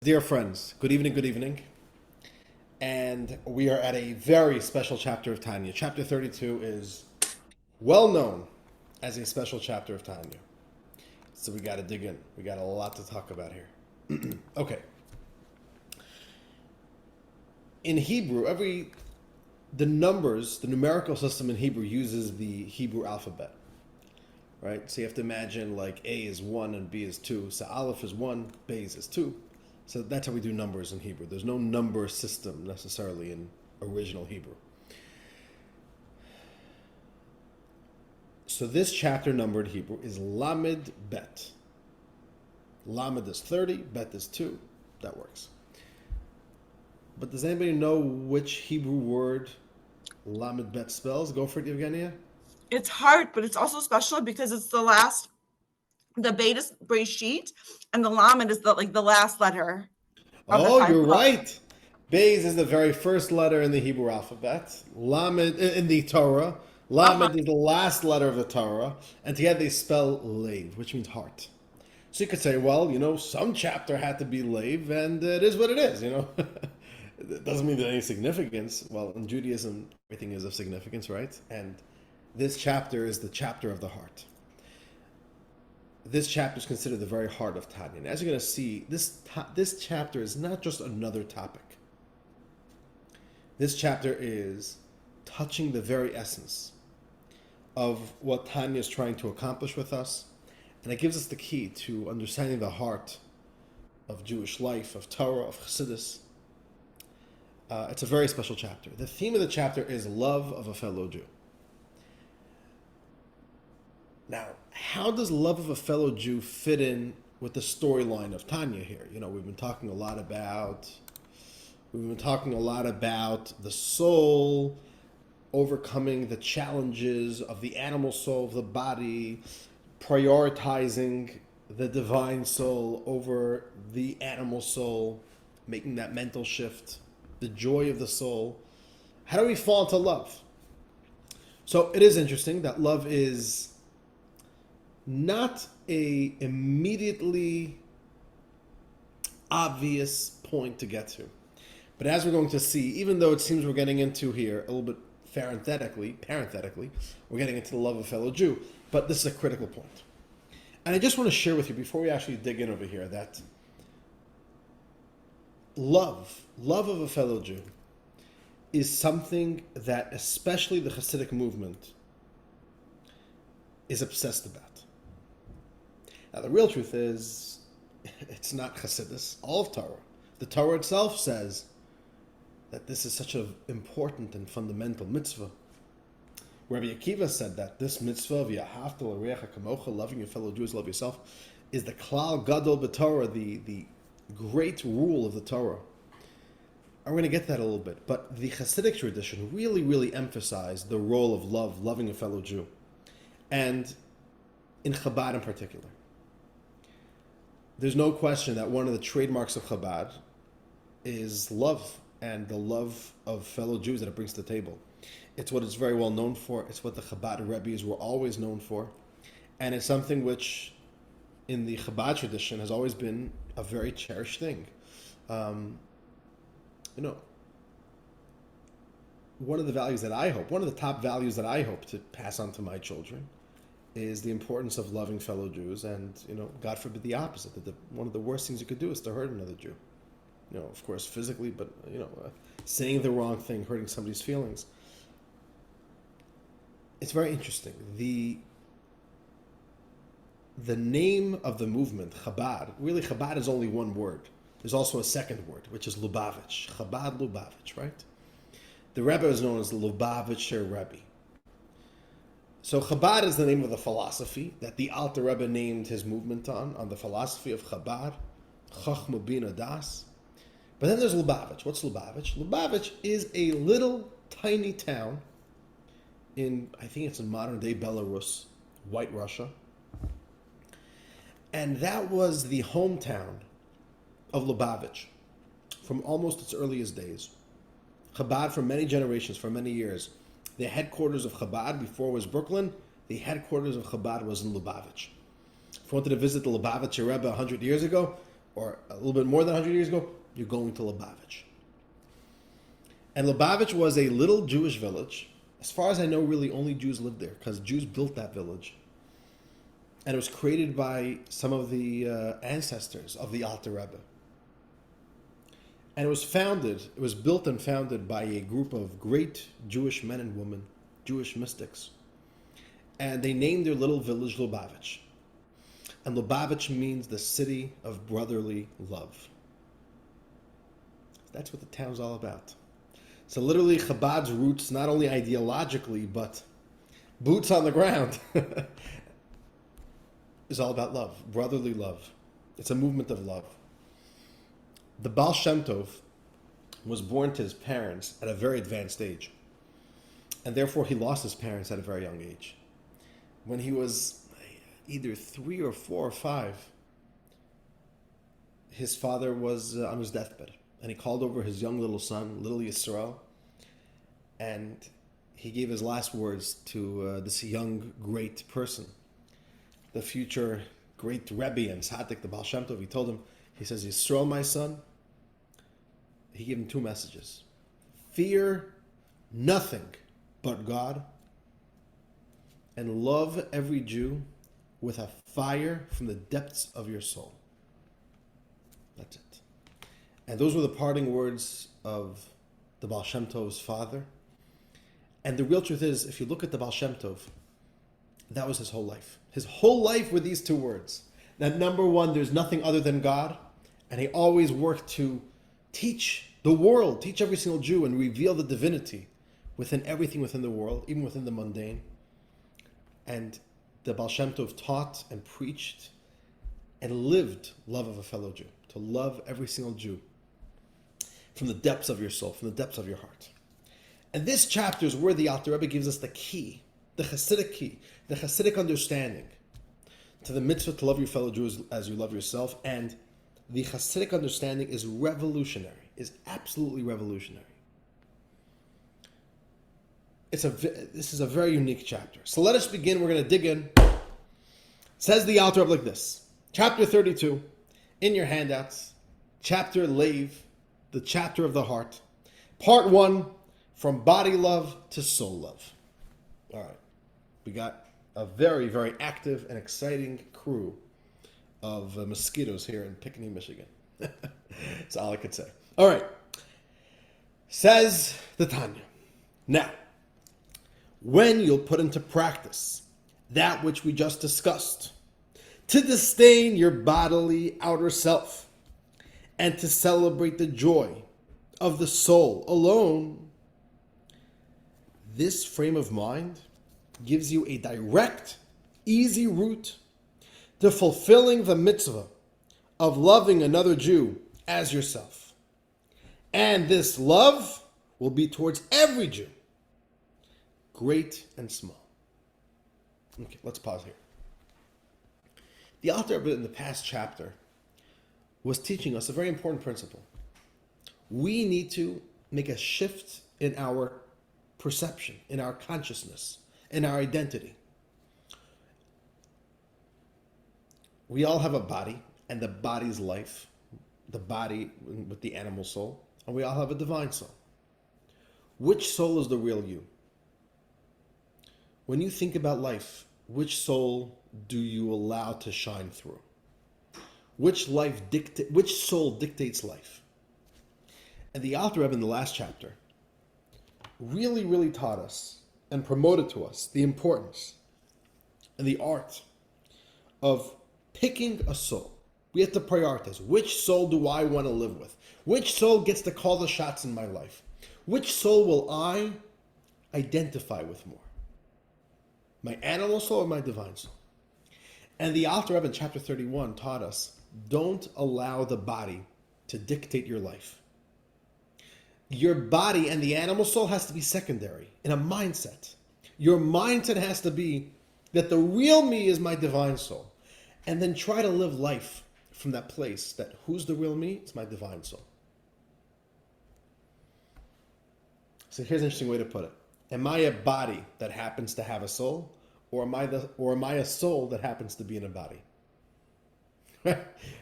Dear friends, good evening, good evening. And we are at a very special chapter of Tanya. Chapter 32 is well known as a special chapter of Tanya. So we got to dig in. We got a lot to talk about here. Okay. In Hebrew, the numerical system in Hebrew uses the Hebrew alphabet, right? So you have to imagine like A is 1 and B is 2. So Aleph is 1, Beis is 2. So that's how we do numbers in Hebrew. There's no number system necessarily in original Hebrew. So this chapter number in Hebrew is Lamed Bet. Lamed is 30, Bet is 2. That works. But does anybody know which Hebrew word Lamed Bet spells? Go for it, Evgenia. It's hard, but it's also special because it's the beta is Breshit, and the Lamed is the last letter of the Oh, five you're books. right. Beis is the very first letter in the Hebrew alphabet. Lamed in the Torah. Uh-huh. Lamed is the last letter of the Torah, and together they spell Lev, which means heart. So you could say, well, some chapter had to be Lev, and it is what it is. It doesn't mean there's any significance. Well, in Judaism, everything is of significance, right? And this chapter is the chapter of the heart. This chapter is considered the very heart of Tanya. And as you're going to see, this chapter is not just another topic. This chapter is touching the very essence of what Tanya is trying to accomplish with us. And it gives us the key to understanding the heart of Jewish life, of Torah, of Chassidus. It's a very special chapter. The theme of the chapter is love of a fellow Jew. Now, how does love of a fellow Jew fit in with the storyline of Tanya here? We've been talking a lot about the soul overcoming the challenges of the animal soul, of the body, prioritizing the divine soul over the animal soul, making that mental shift, the joy of the soul. How do we fall into love? So it is interesting that love is not a immediately obvious point to get to. But as we're going to see, even though it seems we're getting into here a little bit parenthetically, we're getting into the love of a fellow Jew. But this is a critical point. And I just want to share with you, before we actually dig in over here, that love of a fellow Jew, is something that especially the Hasidic movement is obsessed about. Now, the real truth is, it's not Hasidus, all of Torah. The Torah itself says that this is such an important and fundamental mitzvah. Rabbi Akiva said that this mitzvah of Yahavta l'reacha kamocha, loving your fellow Jews, love yourself, is the klal gadol b'Torah, the great rule of the Torah. I'm going to get to that a little bit, but the Hasidic tradition really, really emphasized the role of loving a fellow Jew, and in Chabad in particular. There's no question that one of the trademarks of Chabad is love, and the love of fellow Jews that it brings to the table. It's what it's very well known for. It's what the Chabad Rebbes were always known for. And it's something which, in the Chabad tradition, has always been a very cherished thing. One of the top values that I hope to pass on to my children is the importance of loving fellow Jews, and God forbid the opposite. That one of the worst things you could do is to hurt another Jew. Of course, physically, but saying the wrong thing, hurting somebody's feelings. It's very interesting. The name of the movement, Chabad, really Chabad is only one word. There's also a second word, which is Lubavitch. Chabad Lubavitch, right? The Rebbe is known as the Lubavitcher Rebbe. So Chabad is the name of the philosophy that the Alter Rebbe named his movement on the philosophy of Chabad, Chachma Bina Das. But then there's Lubavitch. What's Lubavitch? Lubavitch is a little tiny town I think it's in modern day Belarus, White Russia. And that was the hometown of Lubavitch from almost its earliest days. Chabad for many generations, for many years. The headquarters of Chabad before was Brooklyn. The headquarters of Chabad was in Lubavitch. If you wanted to visit the Lubavitcher Rebbe 100 years ago, or a little bit more than 100 years ago, you're going to Lubavitch. And Lubavitch was a little Jewish village. As far as I know, really only Jews lived there because Jews built that village. And it was created by some of the ancestors of the Alter Rebbe. And it was built and founded by a group of great Jewish men and women, Jewish mystics. And they named their little village Lubavitch. And Lubavitch means the city of brotherly love. That's what the town's all about. So literally Chabad's roots, not only ideologically, but boots on the ground, is all about love, brotherly love. It's a movement of love. The Baal Shem Tov was born to his parents at a very advanced age. And therefore he lost his parents at a very young age. When he was either 3 or 4 or 5, his father was on his deathbed. And he called over his young little son, little Yisrael, and he gave his last words to this young, great person, the future great Rebbe and Tzaddik, the Baal Shem Tov. He told him, he says, Yisrael, my son, he gave him 2 messages. Fear nothing but God, and love every Jew with a fire from the depths of your soul. That's it. And those were the parting words of the Baal Shem Tov's father. And the real truth is, if you look at the Baal Shem Tov, that was his whole life. His whole life were these 2 words. That number one, there's nothing other than God. And he always worked to teach the world, teach every single Jew, and reveal the divinity within everything within the world, even within the mundane. And the Baal Shem Tov taught and preached and lived love of a fellow Jew, to love every single Jew from the depths of your soul, from the depths of your heart. And this chapter is where the Alter Rebbe gives us the key, the Hasidic key, the Hasidic understanding to the mitzvah to love your fellow Jews as you love yourself. And the Hasidic understanding is revolutionary, is absolutely revolutionary. This is a very unique chapter. So let us begin. We're going to dig in. Says the Alter Rebbe like this. Chapter 32, in your handouts, chapter Lev, the chapter of the heart, part 1, from body love to soul love. All right. We got a very, very active and exciting crew of mosquitoes here in Pinckney, Michigan. That's all I could say. All right. Says the Tanya. Now, when you'll put into practice that which we just discussed, to disdain your bodily outer self, and to celebrate the joy of the soul alone, this frame of mind gives you a direct, easy route to fulfilling the mitzvah of loving another Jew as yourself. And this love will be towards every Jew, great and small. Okay, let's pause here. The Alter Rebbe in the past chapter was teaching us a very important principle. We need to make a shift in our perception, in our consciousness, in our identity. We all have a body, and the body's life, the body with the animal soul, and we all have a divine soul. Which soul is the real you? When you think about life, which soul do you allow to shine through? Which soul dictates life? And the Alter Rebbe in the last chapter really, really taught us and promoted to us the importance and the art of picking a soul. We have to prioritize. Which soul do I want to live with? Which soul gets to call the shots in my life? Which soul will I identify with more? My animal soul or my divine soul? And the Alter Rebbe in chapter 31 taught us, don't allow the body to dictate your life. Your body and the animal soul has to be secondary in a mindset. Your mindset has to be that the real me is my divine soul. And then try to live life from that place that who's the real me? It's my divine soul. So here's an interesting way to put it. Am I a body that happens to have a soul? Or am I a soul that happens to be in a body?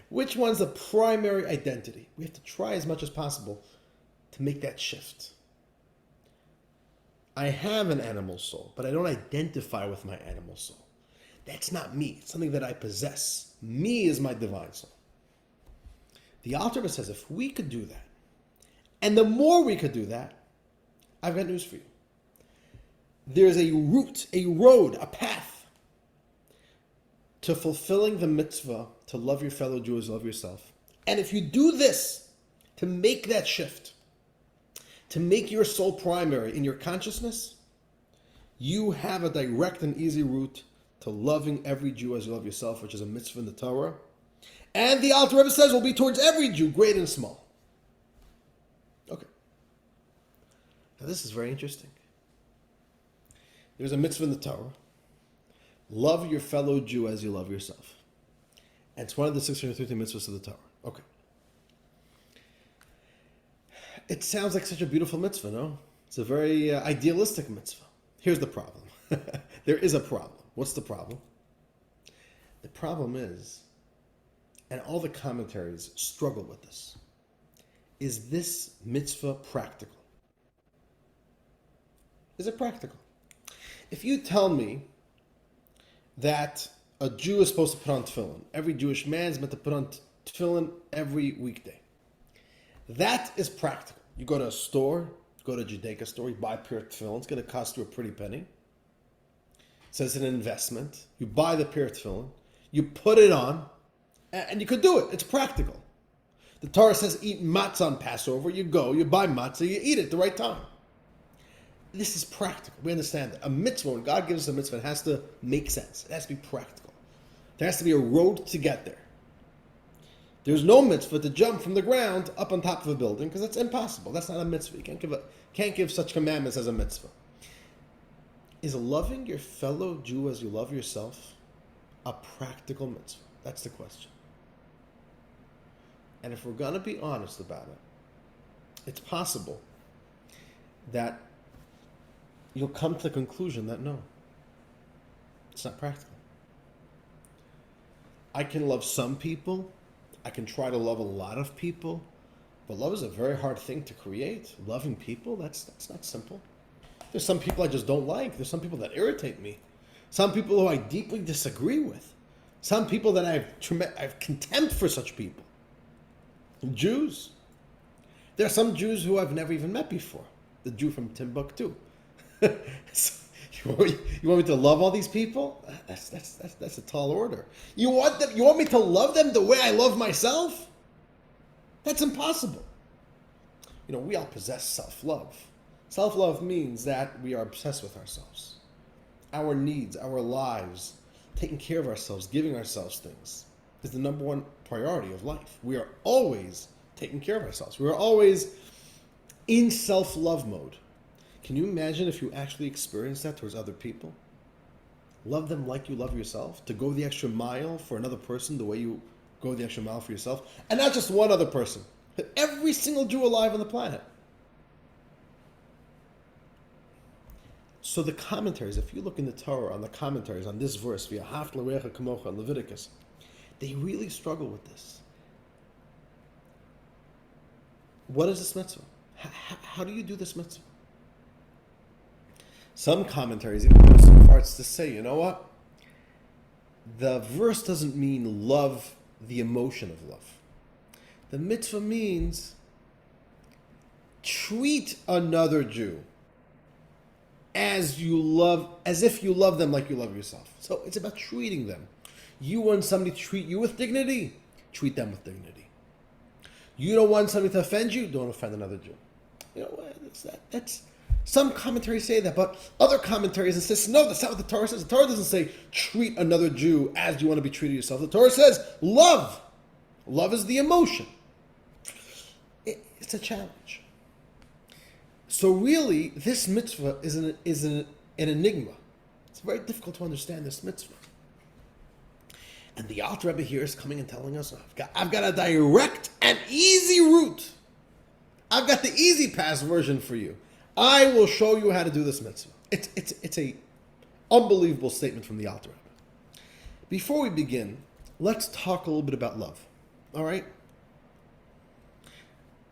Which one's the primary identity? We have to try as much as possible to make that shift. I have an animal soul, but I don't identify with my animal soul. That's not me. It's something that I possess. Me is my divine soul. The Alter Rebbe says if we could do that, and the more we could do that, I've got news for you. There's a route, a road, a path to fulfilling the mitzvah to love your fellow Jew as you love yourself. And if you do this, to make that shift, to make your soul primary in your consciousness, you have a direct and easy route to loving every Jew as you love yourself, which is a mitzvah in the Torah. And the Alter Rebbe says will be towards every Jew, great and small. Okay. Now this is very interesting. There's a mitzvah in the Torah. Love your fellow Jew as you love yourself. And it's one of the 613 mitzvahs of the Torah. Okay. It sounds like such a beautiful mitzvah, no? It's a very idealistic mitzvah. Here's the problem. There is a problem. What's the problem? The problem is, and all the commentaries struggle with this, is this mitzvah practical? Is it practical? If you tell me that a Jew is supposed to put on tefillin, every Jewish man is meant to put on tefillin every weekday, that is practical. You go to a store, go to a Judaica store, you buy a pair of tefillin, it's going to cost you a pretty penny. It says it's an investment. You buy the pair of tefillin, you put it on, and you could do it. It's practical. The Torah says eat matzah on Passover. You go, you buy matzah, you eat it at the right time. This is practical. We understand that. A mitzvah, when God gives us a mitzvah, it has to make sense. It has to be practical. There has to be a road to get there. There's no mitzvah to jump from the ground up on top of a building because that's impossible. That's not a mitzvah. You can't give such commandments as a mitzvah. Is loving your fellow Jew as you love yourself a practical mitzvah? That's the question. And if we're going to be honest about it, it's possible that you'll come to the conclusion that no, it's not practical. I can love some people. I can try to love a lot of people. But love is a very hard thing to create. Loving people, that's not simple. There's some people I just don't like. There's some people that irritate me. Some people who I deeply disagree with. Some people that I have contempt for such people. Jews. There are some Jews who I've never even met before. The Jew from Timbuktu. You want me to love all these people? That's a tall order. You want me to love them the way I love myself? That's impossible. We all possess self-love. Self-love means that we are obsessed with ourselves. Our needs, our lives, taking care of ourselves, giving ourselves things is the number one priority of life. We are always taking care of ourselves. We are always in self-love mode. Can you imagine if you actually experience that towards other people? Love them like you love yourself. To go the extra mile for another person the way you go the extra mile for yourself. And not just one other person, but every single Jew alive on the planet. So the commentaries, if you look in the Torah on the commentaries on this verse, V'ahavta l'reacha kamocha in Leviticus, they really struggle with this. What is this mitzvah? How do you do this mitzvah? Some commentaries even go so far as to say, you know what? The verse doesn't mean love the emotion of love. The mitzvah means treat another Jew as if you love them like you love yourself. So it's about treating them. You want somebody to treat you with dignity, treat them with dignity. You don't want somebody to offend you, don't offend another Jew. That's some commentaries say that, but other commentaries insist, no, that's not what the Torah says. The Torah doesn't say treat another Jew as you want to be treated yourself. The Torah says love. Love is the emotion. It's a challenge. So really, this mitzvah is an enigma. It's very difficult to understand this mitzvah. And the Alter Rebbe here is coming and telling us, I've got a direct and easy route. I've got the easy pass version for you. I will show you how to do this mitzvah. It's a unbelievable statement from the Alter Rebbe. Before we begin, let's talk a little bit about love. All right?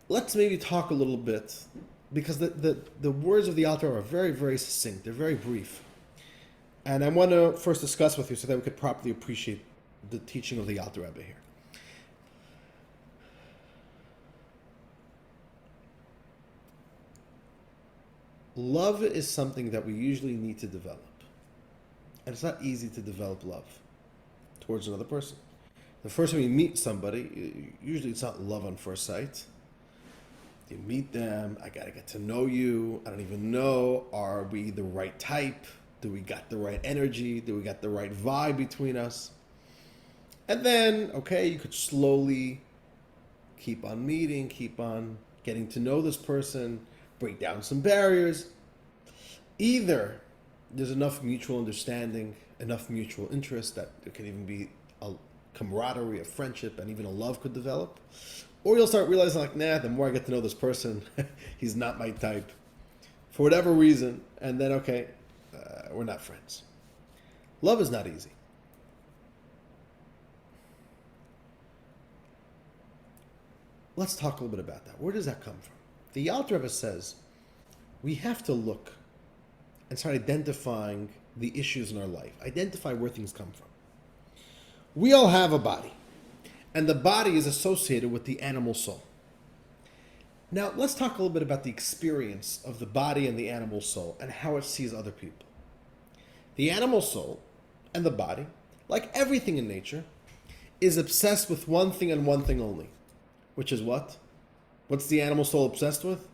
Let's maybe talk a little bit, because the words of the Alter are very, very succinct. They're very brief. And I want to first discuss with you so that we could properly appreciate the teaching of the Alter Rebbe here. Love is something that we usually need to develop. And it's not easy to develop love towards another person. The first time you meet somebody, usually it's not love on first sight. You meet them, I gotta get to know you, I don't even know, are we the right type? Do we got the right energy? Do we got the right vibe between us? And then, okay, you could slowly keep on meeting, keep on getting to know this person, break down some barriers. Either there's enough mutual understanding, enough mutual interest that there can even be a camaraderie, a friendship, and even a love could develop. Or you'll start realizing, like, nah, the more I get to know this person, he's not my type for whatever reason. And then, okay, we're not friends. Love is not easy. Let's talk a little bit about that. Where does that come from? The Alter Rebbe says we have to look and start identifying the issues in our life, identify where things come from. We all have a body, and the body is associated with the animal soul. Now, let's talk a little bit about the experience of the body and the animal soul and how it sees other people. The animal soul and the body, like everything in nature, is obsessed with one thing and one thing only, which is what? What's the animal soul obsessed with?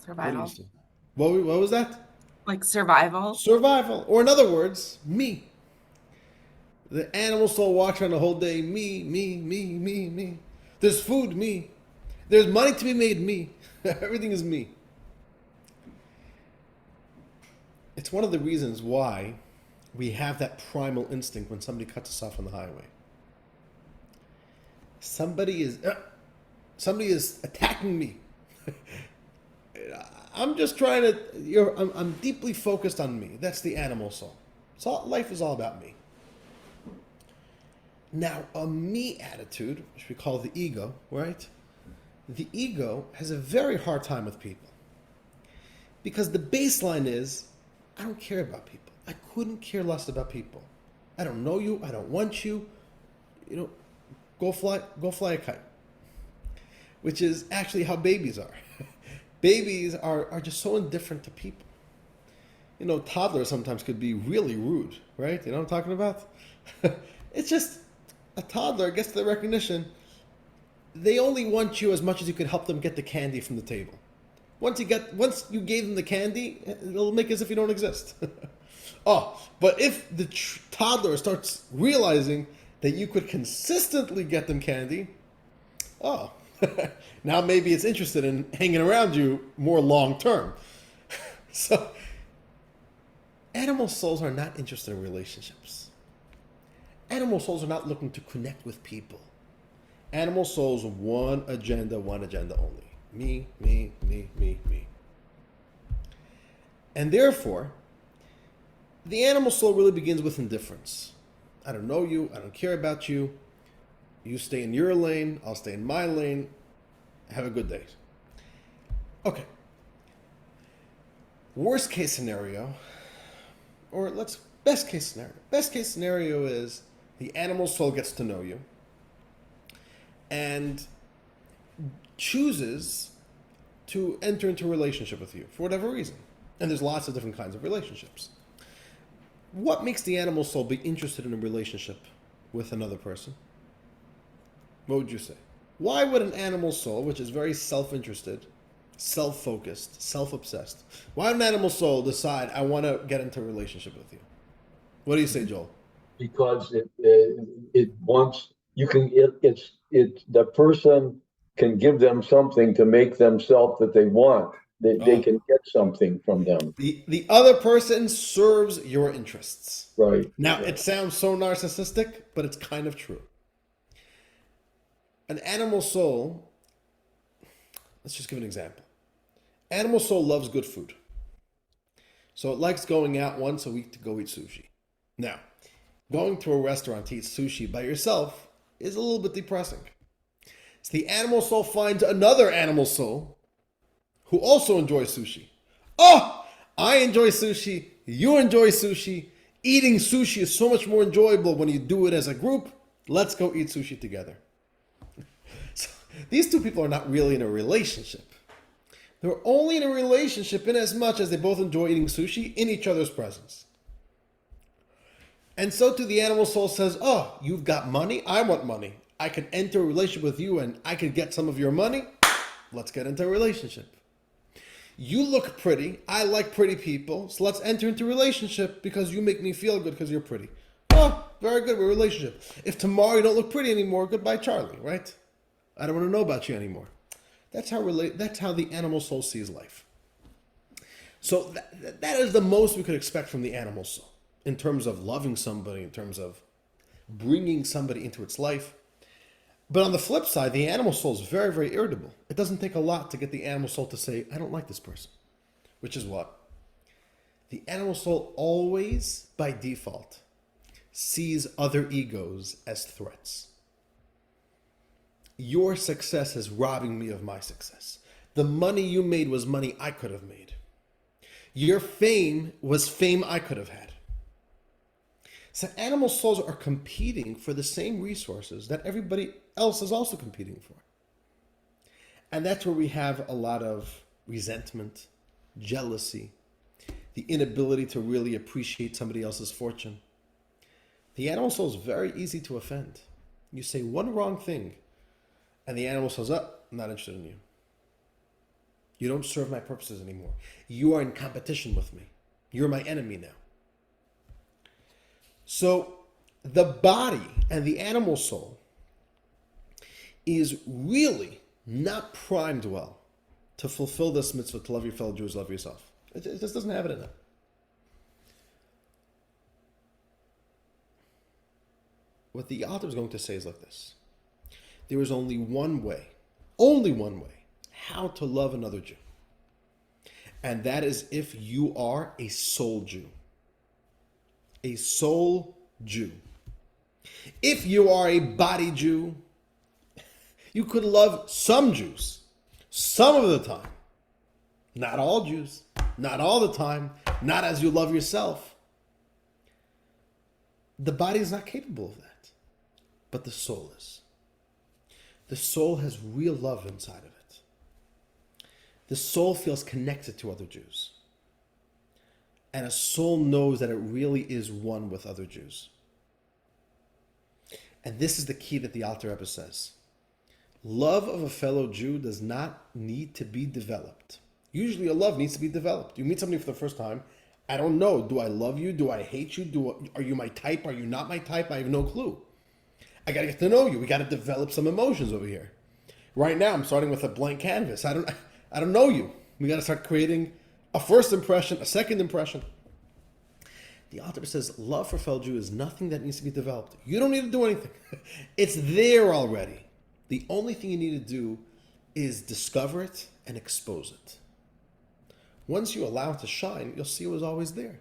Survival. What was that? Like survival. Survival. Or in other words, me. The animal soul walks around the whole day, me, me, me, me, me. There's food, me. There's money to be made, me. Everything is me. It's one of the reasons why we have that primal instinct when somebody cuts us off on the highway. Somebody is attacking me. I'm just trying to. I'm deeply focused on me. That's the animal soul. So life is all about me. Now, a me attitude, which we call the ego, right? The ego has a very hard time with people, because the baseline is, I don't care about people. I couldn't care less about people. I don't know you. I don't want you. Go fly a kite. Which is actually how babies are. Babies are just so indifferent to people. Toddlers sometimes could be really rude, right? You know what I'm talking about? It's just a toddler gets the recognition. They only want you as much as you could help them get the candy from the table. Once you gave them the candy, it'll make as if you don't exist. But if the toddler starts realizing that you could consistently get them candy, now maybe it's interested in hanging around you more long term. So, animal souls are not interested in relationships. Animal souls are not looking to connect with people. Animal souls, one agenda only. Me, me, me, me, me. And therefore, the animal soul really begins with indifference. I don't know you, I don't care about you. You stay in your lane, I'll stay in my lane. Have a good day. Okay. Worst case scenario, or best case scenario. Best case scenario is the animal soul gets to know you and chooses to enter into a relationship with you for whatever reason. And there's lots of different kinds of relationships. What makes the animal soul be interested in a relationship with another person? What would you say? Why would an animal soul, which is very self-interested, self-focused, self-obsessed, why would an animal soul decide, I want to get into a relationship with you? What do you say, Joel? Because it wants, the person can give them something to make themselves that they want. They can get something from them. The other person serves your interests. Right. Now, right. It sounds so narcissistic, but it's kind of true. An animal soul, let's just give an example. Animal soul loves good food. So it likes going out once a week to go eat sushi. Now, going to a restaurant to eat sushi by yourself is a little bit depressing. So the animal soul finds another animal soul who also enjoys sushi. Oh, I enjoy sushi. You enjoy sushi. Eating sushi is so much more enjoyable when you do it as a group. Let's go eat sushi together. So these two people are not really in a relationship. They're only in a relationship in as much as they both enjoy eating sushi in each other's presence. And so too the animal soul says, oh, you've got money. I want money. I could enter a relationship with you and I could get some of your money. Let's get into a relationship. You look pretty. I like pretty people. So let's enter into a relationship because you make me feel good because you're pretty. Oh, very good. We're a relationship. If tomorrow you don't look pretty anymore, goodbye, Charlie, right? I don't want to know about you anymore. That's how the animal soul sees life. So that is the most we could expect from the animal soul in terms of loving somebody, in terms of bringing somebody into its life. But on the flip side, the animal soul is very, very irritable. It doesn't take a lot to get the animal soul to say, I don't like this person. Which is what? The animal soul always, by default, sees other egos as threats. Your success is robbing me of my success. The money you made was money I could have made. Your fame was fame I could have had. So animal souls are competing for the same resources that everybody else is also competing for. And that's where we have a lot of resentment, jealousy, the inability to really appreciate somebody else's fortune. The animal soul is very easy to offend. You say one wrong thing, and the animal says, oh, I'm not interested in you. You don't serve my purposes anymore. You are in competition with me. You're my enemy now. So the body and the animal soul is really not primed well to fulfill this mitzvah, to love your fellow Jews, love yourself. It just doesn't have it in it. What the author is going to say is like this. There is only one way, how to love another Jew. And that is if you are a soul Jew. A soul Jew. If you are a body Jew, you could love some Jews, some of the time. Not all Jews, not all the time, not as you love yourself. The body is not capable of that, but the soul is. The soul has real love inside of it. The soul feels connected to other Jews. And a soul knows that it really is one with other Jews. And this is the key that the Alter Rebbe says. Love of a fellow Jew does not need to be developed. Usually a love needs to be developed. You meet somebody for the first time. I don't know. Do I love you? Do I hate you? Are you my type? Are you not my type? I have no clue. I got to get to know you. We got to develop some emotions over here. Right now, I'm starting with a blank canvas. I don't know you. We got to start creating a first impression, a second impression. The author says love for fellow Jew is nothing that needs to be developed. You don't need to do anything. It's there already. The only thing you need to do is discover it and expose it. Once you allow it to shine, you'll see it was always there.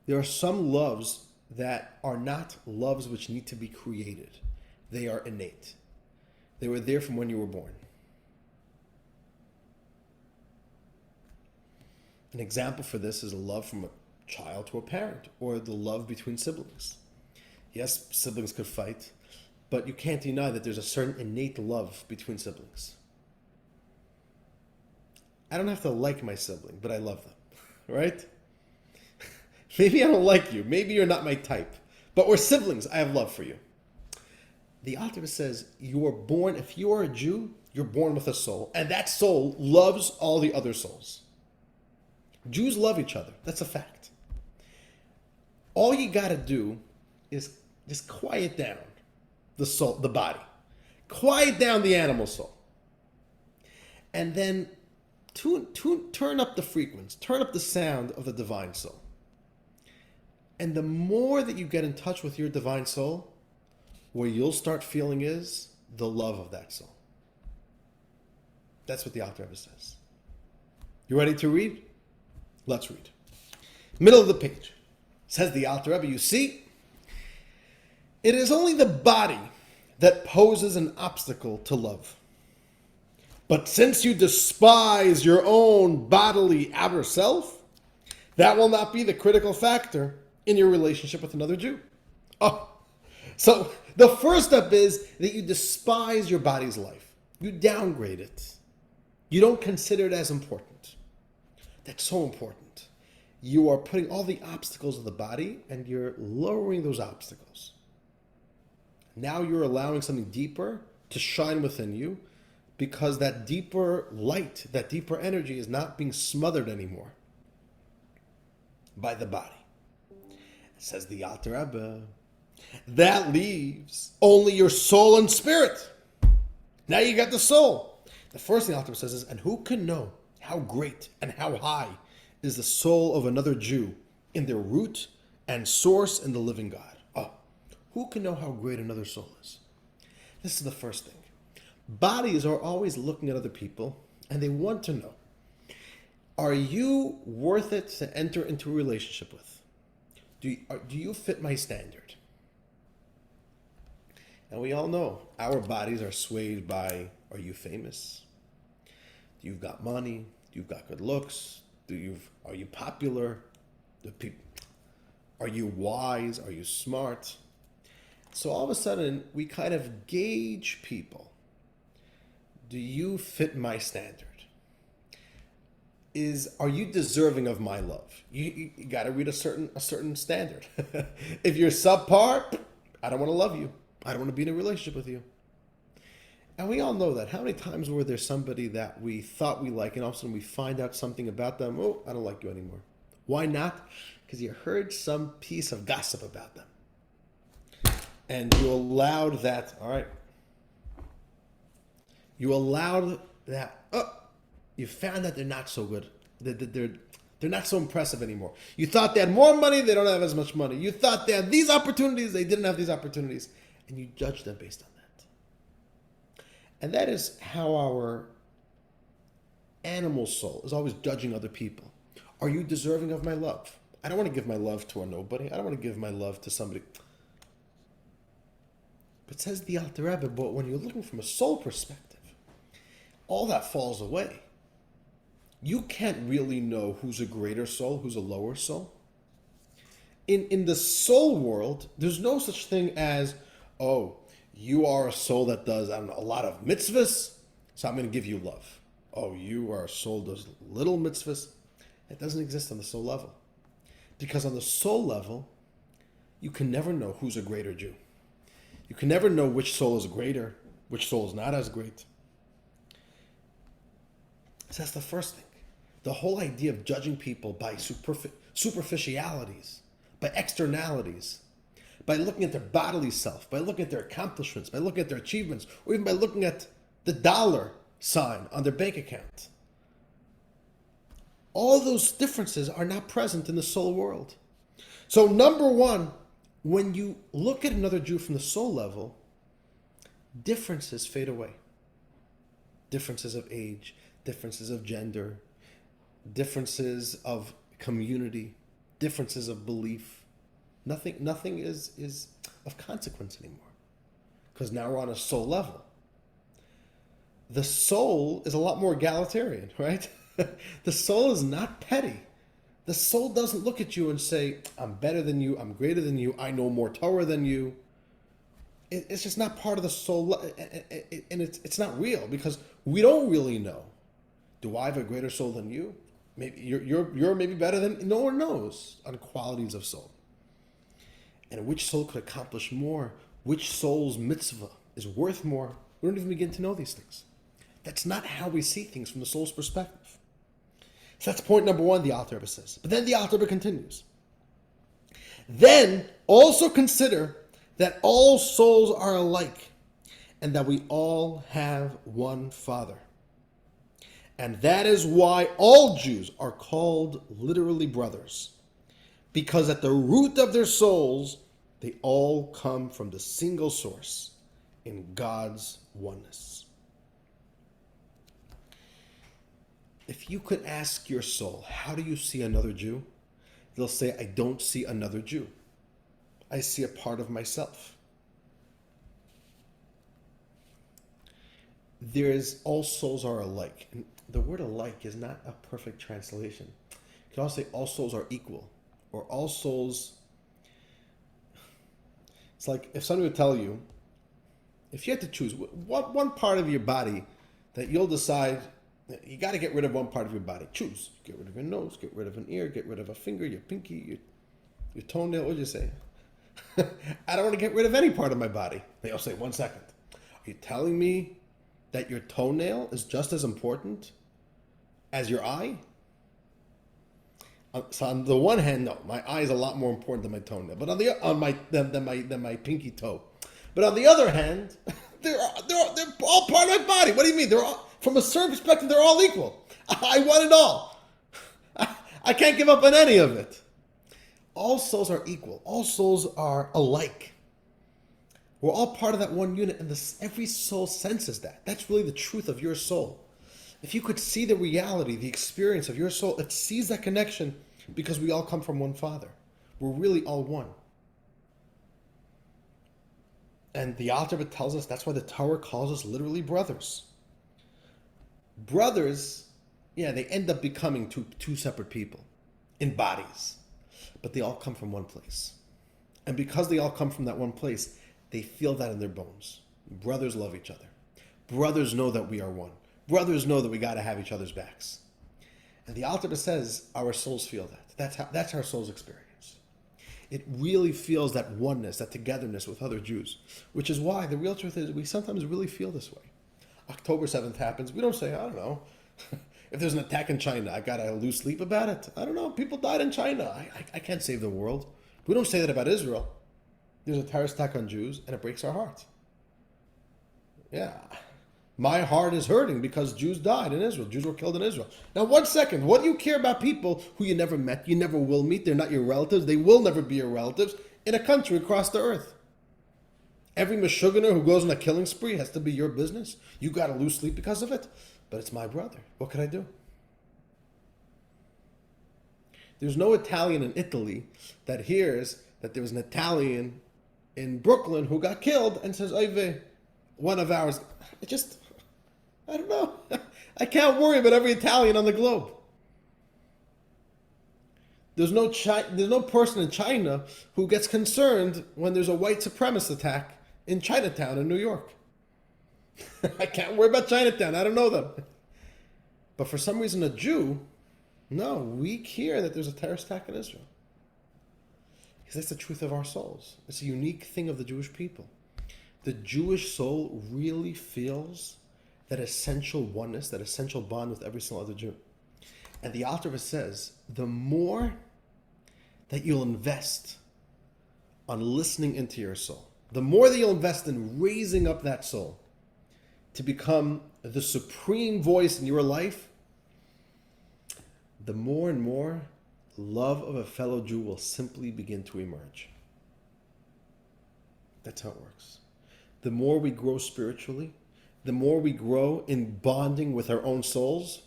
There are some loves that are not loves which need to be created. They are innate. They were there from when you were born. An example for this is a love from a child to a parent, or the love between siblings. Yes, siblings could fight, but you can't deny that there's a certain innate love between siblings. I don't have to like my sibling, but I love them, right? Maybe I don't like you. Maybe you're not my type, but we're siblings. I have love for you. The author says you are born, if you are a Jew, you're born with a soul, and that soul loves all the other souls. Jews love each other. That's a fact. All you got to do is just quiet down the soul, the body. Quiet down the animal soul. And then turn up the frequency, turn up the sound of the divine soul. And the more that you get in touch with your divine soul, where you'll start feeling is the love of that soul. That's what the Alter Rebbe says. You ready to read? Let's read. Middle of the page. Says the Alter Rebbe, you see, it is only the body that poses an obstacle to love. But since you despise your own bodily outer self, that will not be the critical factor in your relationship with another Jew. Oh, so the first step is that you despise your body's life. You downgrade it. You don't consider it as important. That's so important. You are putting all the obstacles of the body and you're lowering those obstacles. Now you're allowing something deeper to shine within you because that deeper light, that deeper energy is not being smothered anymore by the body. Says the Alter Rebbe, that leaves only your soul and spirit. Now you got the soul. The first thing the Alter Rebbe says is, and who can know how great and how high is the soul of another Jew in their root and source in the living God? Oh, who can know how great another soul is? This is the first thing. Bodies are always looking at other people and they want to know, are you worth it to enter into a relationship with? Do you fit my standard? And we all know our bodies are swayed by, are you famous? You've got money, you've got good looks, are you popular? Are you wise? Are you smart? So all of a sudden, we kind of gauge people. Do you fit my standard? Are you deserving of my love? You got to read a certain standard. If you're subpar, I don't want to love you. I don't want to be in a relationship with you. And we all know that. How many times were there somebody that we thought we liked and all of a sudden we find out something about them? Oh, I don't like you anymore. Why not? Because you heard some piece of gossip about them. And you allowed that, all right. You allowed that, you found that they're not so good. They're not so impressive anymore. You thought they had more money, they don't have as much money. You thought they had these opportunities, they didn't have these opportunities. And you judged them based on that. And that is how our animal soul is always judging other people. Are you deserving of my love? I don't want to give my love to a nobody. I don't want to give my love to somebody. But says the Alter Rebbe, but when you're looking from a soul perspective, all that falls away. You can't really know who's a greater soul, who's a lower soul. In the soul world, there's no such thing as, oh, you are a soul that does, I don't know, a lot of mitzvahs, so I'm going to give you love. Oh, you are a soul that does little mitzvahs. It doesn't exist on the soul level. Because on the soul level, you can never know who's a greater Jew. You can never know which soul is greater, which soul is not as great. So that's the first thing. The whole idea of judging people by superficialities, by externalities, by looking at their bodily self, by looking at their accomplishments, by looking at their achievements, or even by looking at the dollar sign on their bank account. All those differences are not present in the soul world. So number one, when you look at another Jew from the soul level, differences fade away. Differences of age, differences of gender, differences of community, differences of belief. Nothing is of consequence anymore. Because now we're on a soul level. The soul is a lot more egalitarian, right? The soul is not petty. The soul doesn't look at you and say, I'm better than you, I'm greater than you, I know more Torah than you. It's just not part of the soul, and it's not real because we don't really know. Do I have a greater soul than you? Maybe you're maybe better than, no one knows on qualities of soul. And which soul could accomplish more? Which soul's mitzvah is worth more? We don't even begin to know these things. That's not how we see things from the soul's perspective. So that's point number one, the Alter Rebbe says. But then the Alter Rebbe continues. Then also consider that all souls are alike and that we all have one Father. And that is why all Jews are called literally brothers. Because at the root of their souls, they all come from the single source in God's oneness. If you could ask your soul, how do you see another Jew? they'll say, I don't see another Jew. I see a part of myself. There's all souls are alike. And the word alike is not a perfect translation. You can also say all souls are equal, or all souls. It's like if somebody would tell you, if you had to choose one part of your body that you'll decide, you got to get rid of one part of your body. Choose. Get rid of your nose, get rid of an ear, get rid of a finger, your pinky, your toenail. What would you say? I don't want to get rid of any part of my body. They'll say, 1 second. Are you telling me that your toenail is just as important as your eye? So on the one hand, no, my eye is a lot more important than my toenail, but than my pinky toe. But on the other hand, they're all part of my body. What do you mean? They're all, from a certain perspective, they're all equal. I want it all. I can't give up on any of it. All souls are equal. All souls are alike. We're all part of that one unit, and every soul senses that. That's really the truth of your soul. If you could see the reality, the experience of your soul, it sees that connection because we all come from one Father. We're really all one. And the Alter Rebbe tells us that's why the Torah calls us literally brothers. Brothers, yeah, they end up becoming two separate people in bodies, but they all come from one place. And because they all come from that one place, they feel that in their bones. Brothers love each other. Brothers know that we are one. Brothers know that we got to have each other's backs. And the Alter Rebbe says our souls feel that. That's our soul's experience. It really feels that oneness, that togetherness with other Jews, which is why the real truth is we sometimes really feel this way. October 7th happens. We don't say, I don't know, if there's an attack in China, I got to lose sleep about it. I don't know. People died in China. I can't save the world. We don't say that about Israel. There's a terrorist attack on Jews, and it breaks our heart. Yeah. My heart is hurting because Jews died in Israel. Jews were killed in Israel. Now, 1 second. What do you care about people who you never met, you never will meet? They're not your relatives. They will never be your relatives in a country across the earth. Every Meshuggah who goes on a killing spree has to be your business. You got to lose sleep because of it. But it's my brother. What can I do? There's no Italian in Italy that hears that there was an Italian in Brooklyn who got killed and says, Oive, one of ours. I don't know. I can't worry about every Italian on the globe. There's no person in China who gets concerned when there's a white supremacist attack in Chinatown in New York. I can't worry about Chinatown. I don't know them. But for some reason, a Jew, no, we hear that there's a terrorist attack in Israel. Because that's the truth of our souls. It's a unique thing of the Jewish people. The Jewish soul really feels that essential oneness, that essential bond with every single other Jew. And the Alter Rebbe says, the more that you'll invest on listening into your soul, the more that you'll invest in raising up that soul to become the supreme voice in your life, the more and more love of a fellow Jew will simply begin to emerge. That's how it works. The more we grow spiritually, the more we grow in bonding with our own souls,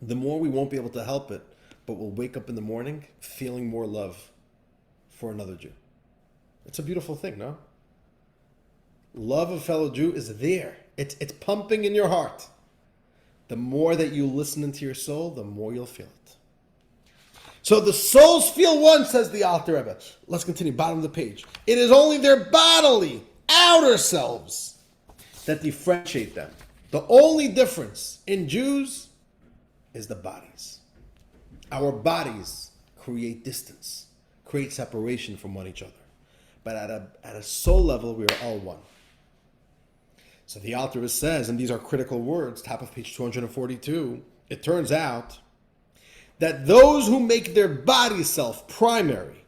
the more we won't be able to help it, but we'll wake up in the morning feeling more love for another Jew. It's a beautiful thing, no? Love of a fellow Jew is there. It's pumping in your heart. The more that you listen into your soul, the more you'll feel it. So the souls feel one, says the Alter Rebbe. Let's continue, bottom of the page. It is only their bodily, outer selves that differentiate them. The only difference in Jews is the bodies. Our bodies create distance, create separation from one each other. But at a soul level, we are all one. So the Alter Rebbe says, and these are critical words, top of page 242, it turns out that those who make their body self primary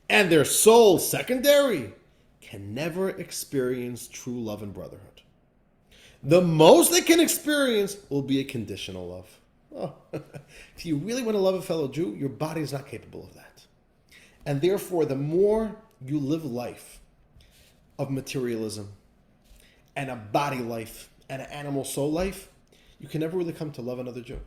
and their soul secondary can never experience true love and brotherhood. The most they can experience will be a conditional love. Oh. If you really want to love a fellow Jew, your body is not capable of that. And therefore, the more you live life of materialism and a body life and an animal soul life, you can never really come to love another Jew.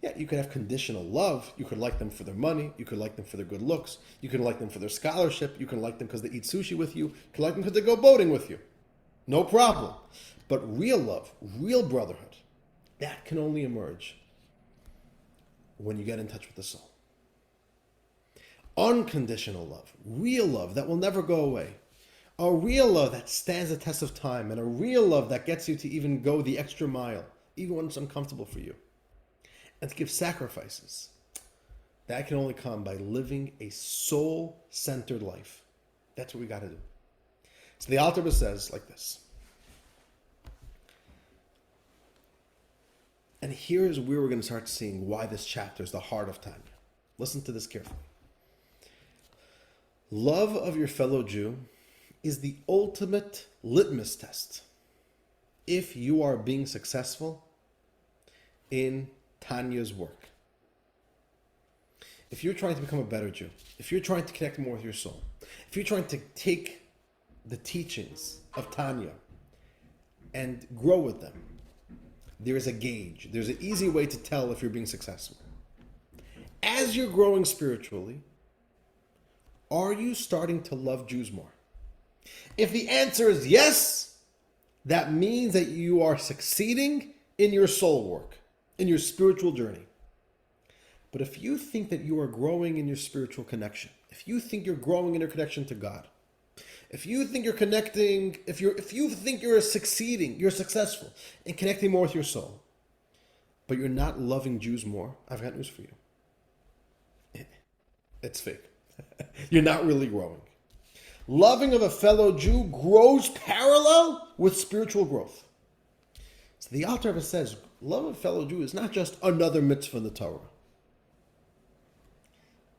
Yeah, you could have conditional love. You could like them for their money. You could like them for their good looks. You could like them for their scholarship. You can like them because they eat sushi with you. You can like them because they go boating with you. No problem. But real love, real brotherhood, that can only emerge when you get in touch with the soul. Unconditional love, real love that will never go away. A real love that stands the test of time, and a real love that gets you to even go the extra mile, even when it's uncomfortable for you. And to give sacrifices. That can only come by living a soul-centered life. That's what we got to do. So the Alter Rebbe says like this. And here's where we're going to start seeing why this chapter is the heart of Tanya. Listen to this carefully. Love of your fellow Jew is the ultimate litmus test if you are being successful in Tanya's work. If you're trying to become a better Jew, if you're trying to connect more with your soul, if you're trying to take the teachings of Tanya and grow with them, there is a gauge. There's an easy way to tell if you're being successful. As you're growing spiritually, are you starting to love Jews more? If the answer is yes, that means that you are succeeding in your soul work, in your spiritual journey. But if you think that you are growing in your spiritual connection, if you think you're growing in your connection to God, if you think you're connecting, if you think you're succeeding, you're successful in connecting more with your soul, but you're not loving Jews more, I've got news for you. It's fake. You're not really growing. Loving of a fellow Jew grows parallel with spiritual growth. So the Alter Rebbe says, love of a fellow Jew is not just another mitzvah in the Torah.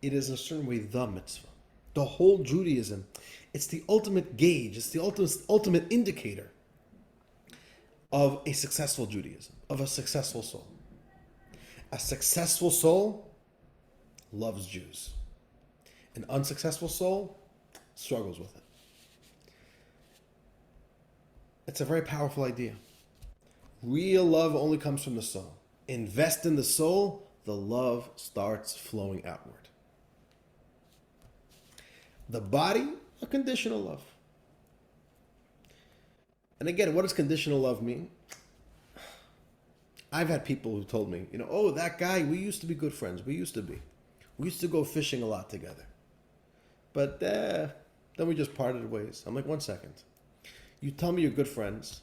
It is in a certain way the mitzvah. The whole Judaism, it's the ultimate gauge, it's the ultimate indicator of a successful Judaism, of a successful soul. A successful soul loves Jews. An unsuccessful soul struggles with it. It's a very powerful idea. Real love only comes from the soul. Invest in the soul, the love starts flowing outward. The body, a conditional love. And again, what does conditional love mean? I've had people who told me, oh, that guy, we used to be good friends. We used to go fishing a lot together. But then we just parted ways. I'm like, 1 second. You tell me you're good friends.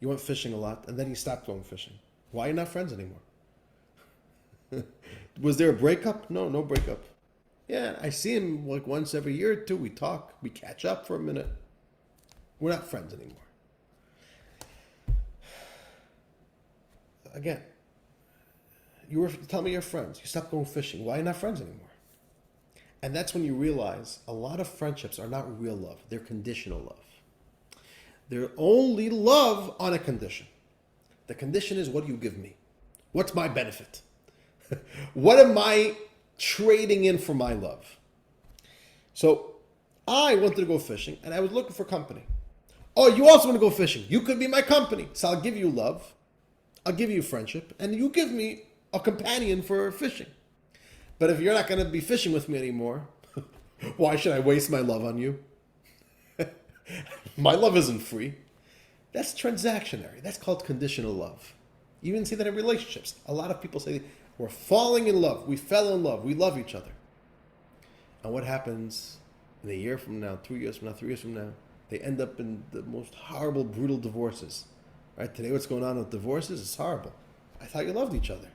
You went fishing a lot, and then you stopped going fishing. Why are you not friends anymore? Was there a breakup? No breakup. Yeah, I see him like once every year or two. We talk. We catch up for a minute. We're not friends anymore. Again, tell me you're friends. You stopped going fishing. Why are you not friends anymore? And that's when you realize a lot of friendships are not real love. They're conditional love. They're only love on a condition. The condition is, what do you give me? What's my benefit? What am I trading in for my love? So I wanted to go fishing and I was looking for company. Oh, you also want to go fishing? You could be my company. So I'll give you love. I'll give you friendship. And you give me a companion for fishing. But if you're not going to be fishing with me anymore, why should I waste my love on you? My love isn't free. That's transactionary. That's called conditional love. You even see that in relationships. A lot of people say, we're falling in love. We fell in love. We love each other. And what happens in a year from now, 2 years from now, 3 years from now? They end up in the most horrible, brutal divorces. Right? Today what's going on with divorces is horrible. I thought you loved each other.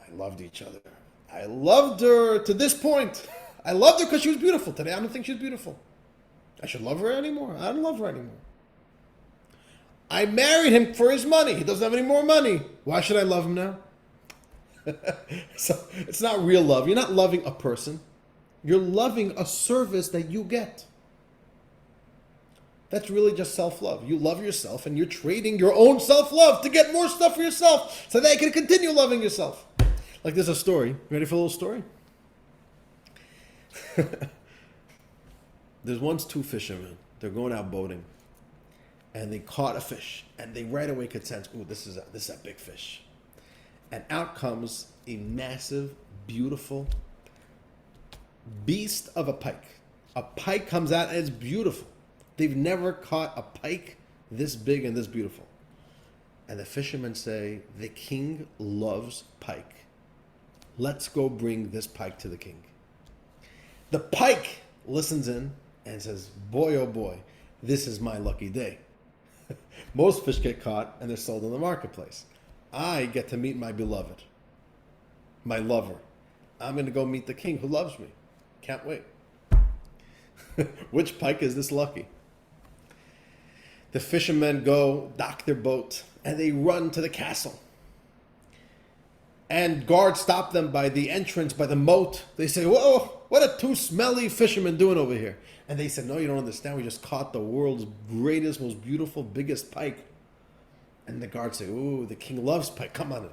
I loved each other. I loved her to this point. I loved her because she was beautiful. Today I don't think she's beautiful. I should love her anymore. I don't love her anymore. I married him for his money. He doesn't have any more money. Why should I love him now? So it's not real love. You're not loving a person. You're loving a service that you get. That's really just self-love. You love yourself and you're trading your own self-love to get more stuff for yourself so that you can continue loving yourself. Like there's a story. Ready for a little story? There's once two fishermen. They're going out boating. And they caught a fish. And they right away could sense, ooh, this is a big fish. And out comes a massive, beautiful beast of a pike. A pike comes out and it's beautiful. They've never caught a pike this big and this beautiful. And the fishermen say, the king loves pike. Let's go bring this pike to the king. The pike listens in and says, boy, oh boy, this is my lucky day. Most fish get caught and they're sold in the marketplace. I get to meet my beloved, my lover. I'm going to go meet the king who loves me. Can't wait. Which pike is this lucky? The fishermen go, dock their boat, and they run to the castle. And guards stop them by the entrance, by the moat. They say, whoa, what are two smelly fishermen doing over here? And they said, no, you don't understand. We just caught the world's greatest, most beautiful, biggest pike. And the guards say, ooh, the king loves pike. Come on in.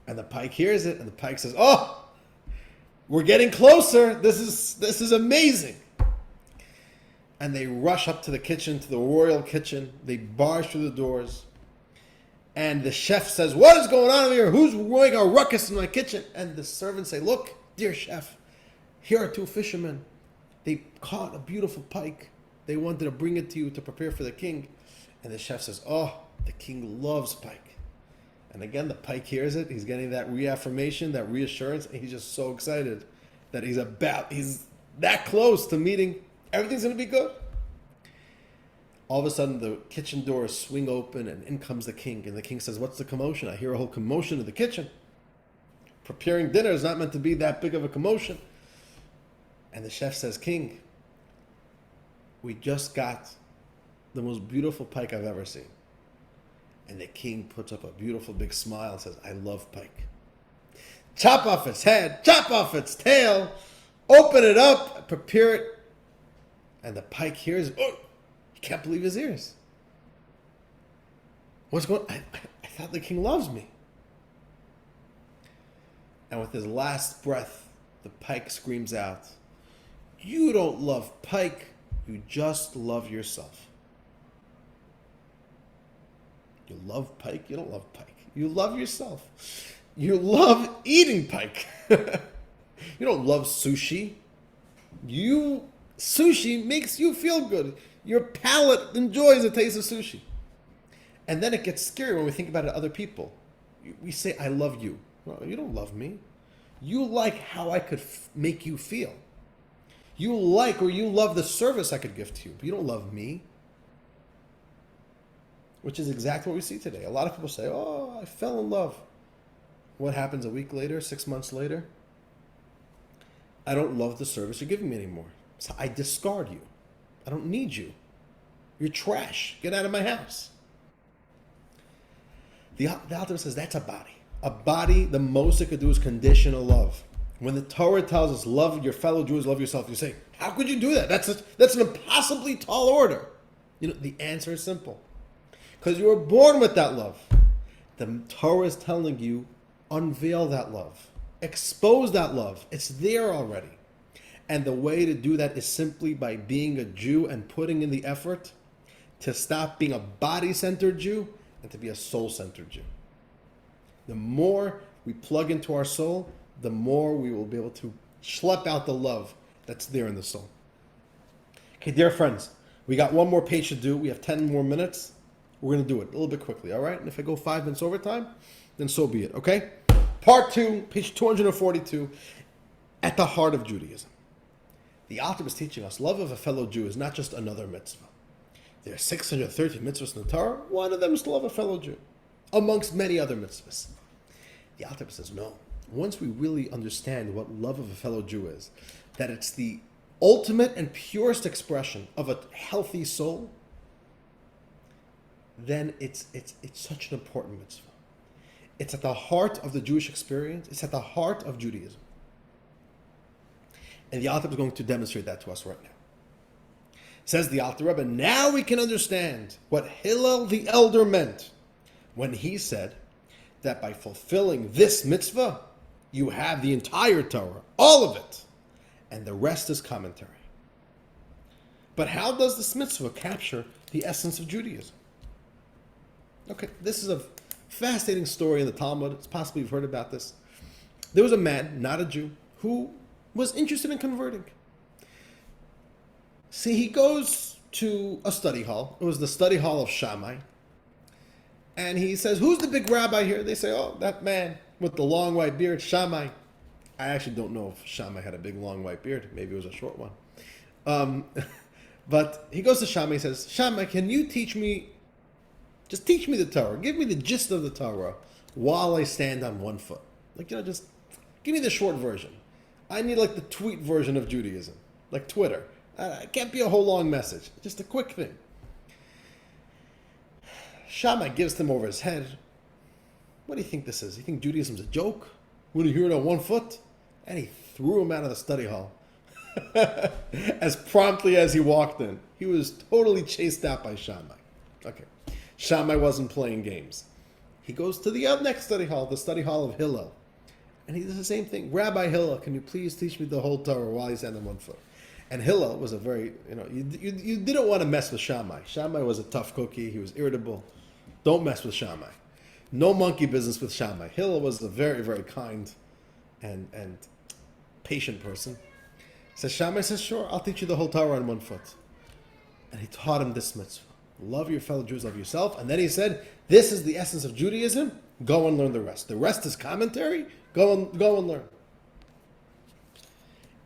And the pike hears it, and the pike says, oh, we're getting closer. This is amazing. And they rush up to the kitchen, to the royal kitchen. They barge through the doors. And the chef says, what is going on over here? Who's making a ruckus in my kitchen? And the servants say, look, dear chef, here are two fishermen. They caught a beautiful pike. They wanted to bring it to you to prepare for the king. And the chef says, oh, the king loves pike. And again, the pike hears it. He's getting that reaffirmation, that reassurance. And he's just so excited that he's that close to meeting. Everything's going to be good. All of a sudden, the kitchen doors swing open, and in comes the king. And the king says, what's the commotion? I hear a whole commotion in the kitchen. Preparing dinner is not meant to be that big of a commotion. And the chef says, king, we just got the most beautiful pike I've ever seen. And the king puts up a beautiful big smile and says, I love pike. Chop off its head, chop off its tail, open it up, prepare it. And the pike hears, oh, he can't believe his ears. What's going on? I thought the king loves me. And with his last breath, the pike screams out, you don't love pike, you just love yourself. You love pike? You don't love pike. You love yourself. You love eating pike. You don't love sushi. Sushi makes you feel good. Your palate enjoys the taste of sushi. And then it gets scary when we think about it other people. We say, I love you. Well, you don't love me. You like how I could make you feel. You like or you love the service I could give to you, but you don't love me. Which is exactly what we see today. A lot of people say, oh, I fell in love. What happens a week later, 6 months later? I don't love the service you're giving me anymore. So I discard you. I don't need you. You're trash. Get out of my house. The author says that's a body. A body, the most it could do is conditional love. When the Torah tells us, love your fellow Jews, love yourself, you say, how could you do that? That's an impossibly tall order. You know, the answer is simple. Because you were born with that love. The Torah is telling you, unveil that love. Expose that love. It's there already. And the way to do that is simply by being a Jew and putting in the effort to stop being a body-centered Jew and to be a soul-centered Jew. The more we plug into our soul, the more we will be able to schlep out the love that's there in the soul. Okay, dear friends, we got one more page to do. We have 10 more minutes. We're going to do it a little bit quickly, all right? And if I go 5 minutes over time, then so be it, okay? Part 2, page 242, at the heart of Judaism. The author is teaching us love of a fellow Jew is not just another mitzvah. There are 630 mitzvahs in the Torah. One of them is to love a fellow Jew, amongst many other mitzvahs. The author says, no. Once we really understand what love of a fellow Jew is, that it's the ultimate and purest expression of a healthy soul, then it's such an important mitzvah. It's at the heart of the Jewish experience. It's at the heart of Judaism. And the author is going to demonstrate that to us right now. Says the Alter Rebbe, now we can understand what Hillel the elder meant when he said that by fulfilling this mitzvah, you have the entire Torah, all of it, and the rest is commentary. But how does this mitzvah capture the essence of Judaism? Okay, this is a Fascinating story in the Talmud. It's possible you've heard about this. There was a man, not a Jew, who was interested in converting. See, he goes to a study hall. It was the study hall of Shammai. And he says, who's the big rabbi here? They say, oh, that man with the long white beard, Shammai. I actually don't know if Shammai had a big long white beard. Maybe it was a short one. But he goes to Shammai and says, Shammai, can you teach me the Torah. Give me the gist of the Torah while I stand on one foot. Like, just give me the short version. I need like the tweet version of Judaism, like Twitter. It can't be a whole long message. Just a quick thing. Shammai gives them over his head. What do you think this is? You think Judaism's a joke? When you hear it on one foot? And he threw him out of the study hall. As promptly as he walked in. He was totally chased out by Shammai. Okay. Shammai wasn't playing games. He goes to the next study hall, the study hall of Hillel. And he does the same thing. Rabbi Hillel, can you please teach me the whole Torah while he's on one foot? And Hillel was a very, you didn't want to mess with Shammai. Shammai was a tough cookie. He was irritable. Don't mess with Shammai. No monkey business with Shammai. Hillel was a very, very kind and patient person. So Shammai says, sure, I'll teach you the whole Torah on one foot. And he taught him this mitzvah. Love your fellow Jews, love yourself. And then he said, this is the essence of Judaism. Go and learn the rest. The rest is commentary. Go and learn.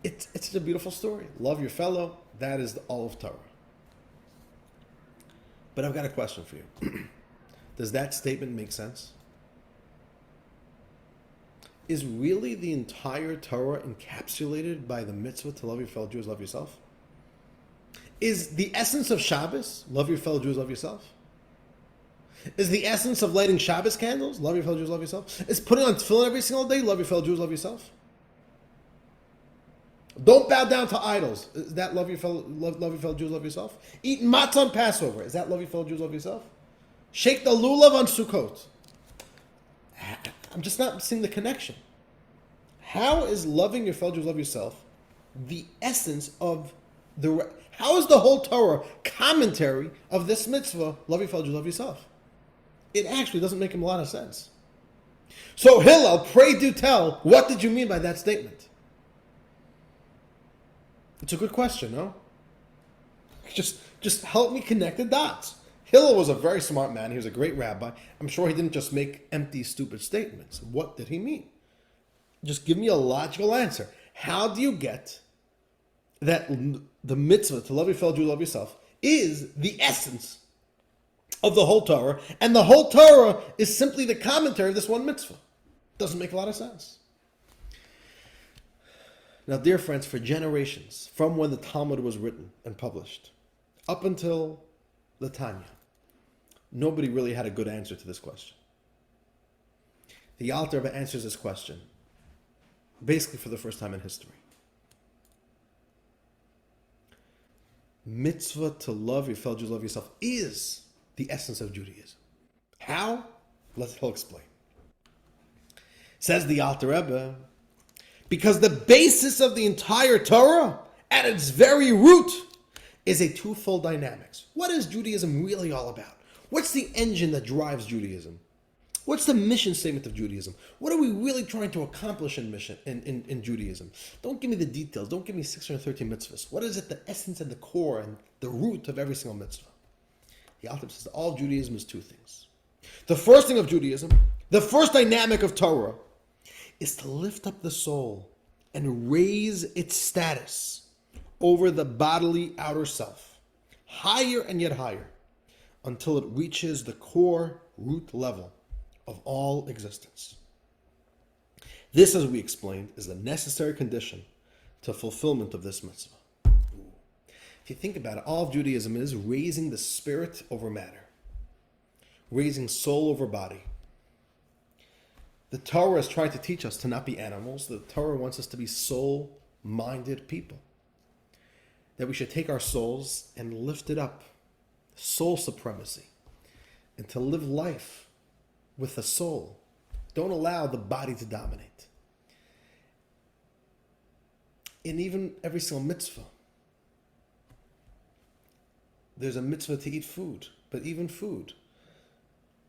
It's a beautiful story. Love your fellow. That is all of Torah. But I've got a question for you. Does that statement make sense? Is really the entire Torah encapsulated by the mitzvah to love your fellow Jews, love yourself? Is the essence of Shabbos, love your fellow Jews, love yourself? Is the essence of lighting Shabbos candles, love your fellow Jews, love yourself? Is putting on tefillin every single day, love your fellow Jews, love yourself? Don't bow down to idols. Is that love your fellow Jews, love yourself? Eat matzah on Passover. Is that love your fellow Jews, love yourself? Shake the lulav on Sukkot. I'm just not seeing the connection. How is loving your fellow Jews, love yourself the essence of how is the whole Torah commentary of this mitzvah, love your fellow Jews, love yourself? It actually doesn't make him a lot of sense. So Hillel, pray do tell, what did you mean by that statement? It's a good question, no? Just help me connect the dots. Hillel was a very smart man. He was a great rabbi. I'm sure he didn't just make empty, stupid statements. What did he mean? Just give me a logical answer. How do you get that the mitzvah to love your fellow Jew, love yourself is the essence of the whole Torah, and the whole Torah is simply the commentary of this one mitzvah? Doesn't make a lot of sense. Now, dear friends, for generations, from when the Talmud was written and published, up until the Tanya, nobody really had a good answer to this question. The Alter Rebbe answers this question basically for the first time in history. Mitzvah to love your fellow Jews, love yourself is the essence of Judaism. How? He'll explain. Says the Alter Rebbe, because the basis of the entire Torah, at its very root, is a twofold dynamics. What is Judaism really all about? What's the engine that drives Judaism? What's the mission statement of Judaism? What are we really trying to accomplish in Judaism? Don't give me the details. Don't give me 613 mitzvahs. What is it, the essence and the core and the root of every single mitzvah? The Alter says all Judaism is two things. The first thing of Judaism, the first dynamic of Torah, is to lift up the soul and raise its status over the bodily outer self, higher and yet higher, until it reaches the core root level of all existence. This, as we explained, is the necessary condition to fulfillment of this mitzvah. If you think about it, all of Judaism is raising the spirit over matter, raising soul over body. The Torah is trying to teach us to not be animals. The Torah wants us to be soul-minded people. That we should take our souls and lift it up, soul supremacy, and to live life with the soul. Don't allow the body to dominate. In even every single mitzvah, there's a mitzvah to eat food, but even food,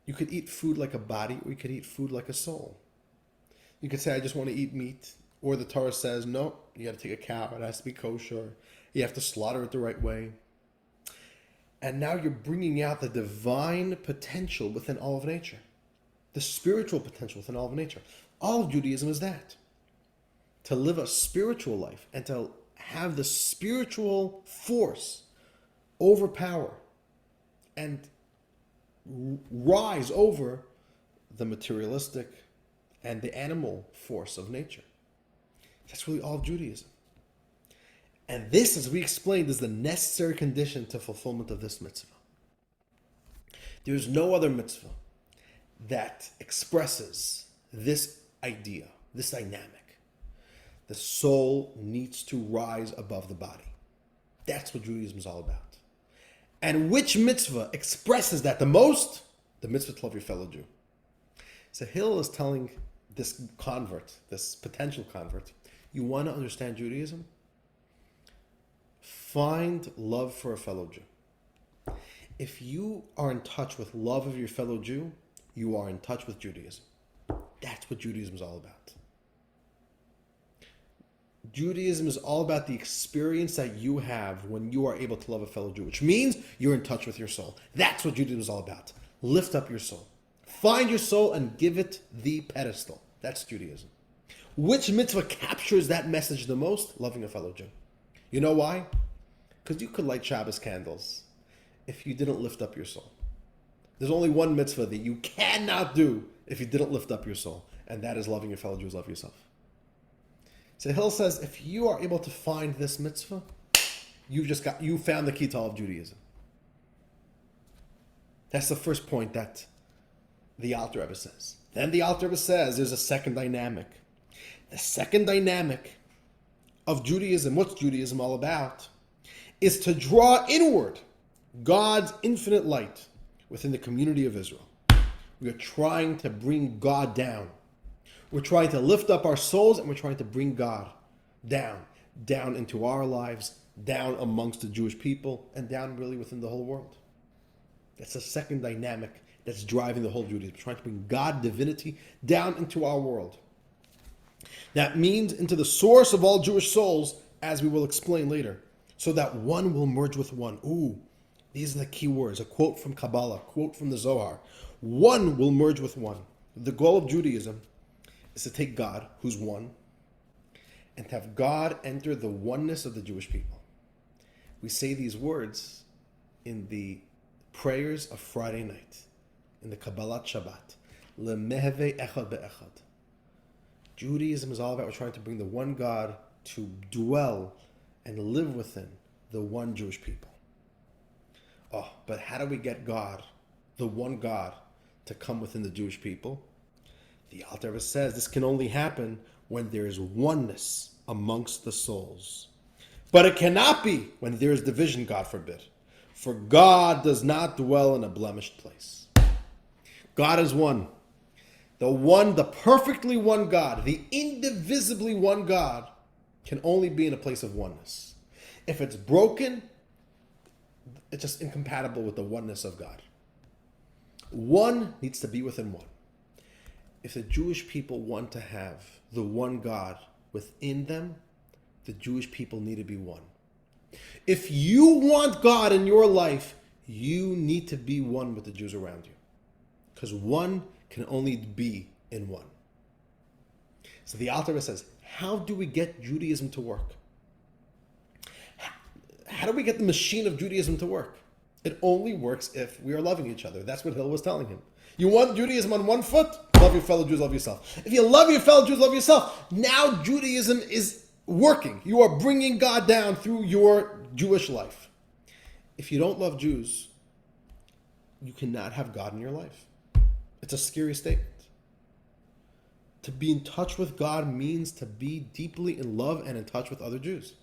You could eat food like a body, or you could eat food like a soul. You could say, I just want to eat meat. Or the Torah says, no, you got to take a cow. It has to be kosher. You have to slaughter it the right way. And now you're bringing out the divine potential within all of nature. The spiritual potential within all of nature. All of Judaism is that. To live a spiritual life and to have the spiritual force overpower and rise over the materialistic and the animal force of nature. That's really all of Judaism. And this, as we explained, is the necessary condition to fulfillment of this mitzvah. There's no other mitzvah that expresses this idea, this dynamic. The soul needs to rise above the body. That's what Judaism is all about. And which mitzvah expresses that the most? The mitzvah to love your fellow Jew. So Hillel is telling this convert, this potential convert, you want to understand Judaism? Find love for a fellow Jew. If you are in touch with love of your fellow Jew, you are in touch with Judaism. That's what Judaism is all about. Judaism is all about the experience that you have when you are able to love a fellow Jew, which means you're in touch with your soul. That's what Judaism is all about. Lift up your soul. Find your soul and give it the pedestal. That's Judaism. Which mitzvah captures that message the most? Loving a fellow Jew. You know why? Because you could light Shabbos candles if you didn't lift up your soul. There's only one mitzvah that you cannot do if you didn't lift up your soul, and that is loving your fellow Jews, love yourself. So Hill says, if you are able to find this mitzvah, you found the key to all of Judaism. That's the first point that the Alter Rebbe says. Then the Alter Rebbe says there's a second dynamic. The second dynamic of Judaism, what's Judaism all about, is to draw inward God's infinite light within the community of Israel. We are trying to bring God down. We're trying to lift up our souls, and we're trying to bring God down into our lives, down amongst the Jewish people, and down really within the whole world. That's the second dynamic that's driving the whole Judaism. We're trying to bring God, divinity, down into our world. That means into the source of all Jewish souls, as we will explain later, so that one will merge with one. Ooh, these are the key words. A quote from Kabbalah, a quote from the Zohar. One will merge with one. The goal of Judaism is to take God, who's one, and to have God enter the oneness of the Jewish people. We say these words in the prayers of Friday night, in the Kabbalah Shabbat. Lemeheve echad be'echad. Judaism is all about we're trying to bring the one God to dwell and live within the one Jewish people. Oh, but how do we get God, the one God, to come within the Jewish people? The Alter Rebbe says this can only happen when there is oneness amongst the souls. But it cannot be when there is division, God forbid. For God does not dwell in a blemished place. God is one. The perfectly one God, the indivisibly one God, can only be in a place of oneness. If it's broken, it's just incompatible with the oneness of God. One needs to be within one. If the Jewish people want to have the one God within them, the Jewish people need to be one. If you want God in your life, you need to be one with the Jews around you. Because one can only be in one. So the Alter Rebbe says, how do we get Judaism to work? How do we get the machine of Judaism to work? It only works if we are loving each other. That's what Hill was telling him. You want Judaism on one foot? Love your fellow Jews, love yourself. If you love your fellow Jews, love yourself. Now Judaism is working. You are bringing God down through your Jewish life. If you don't love Jews, you cannot have God in your life. It's a scary statement. To be in touch with God means to be deeply in love and in touch with other Jews.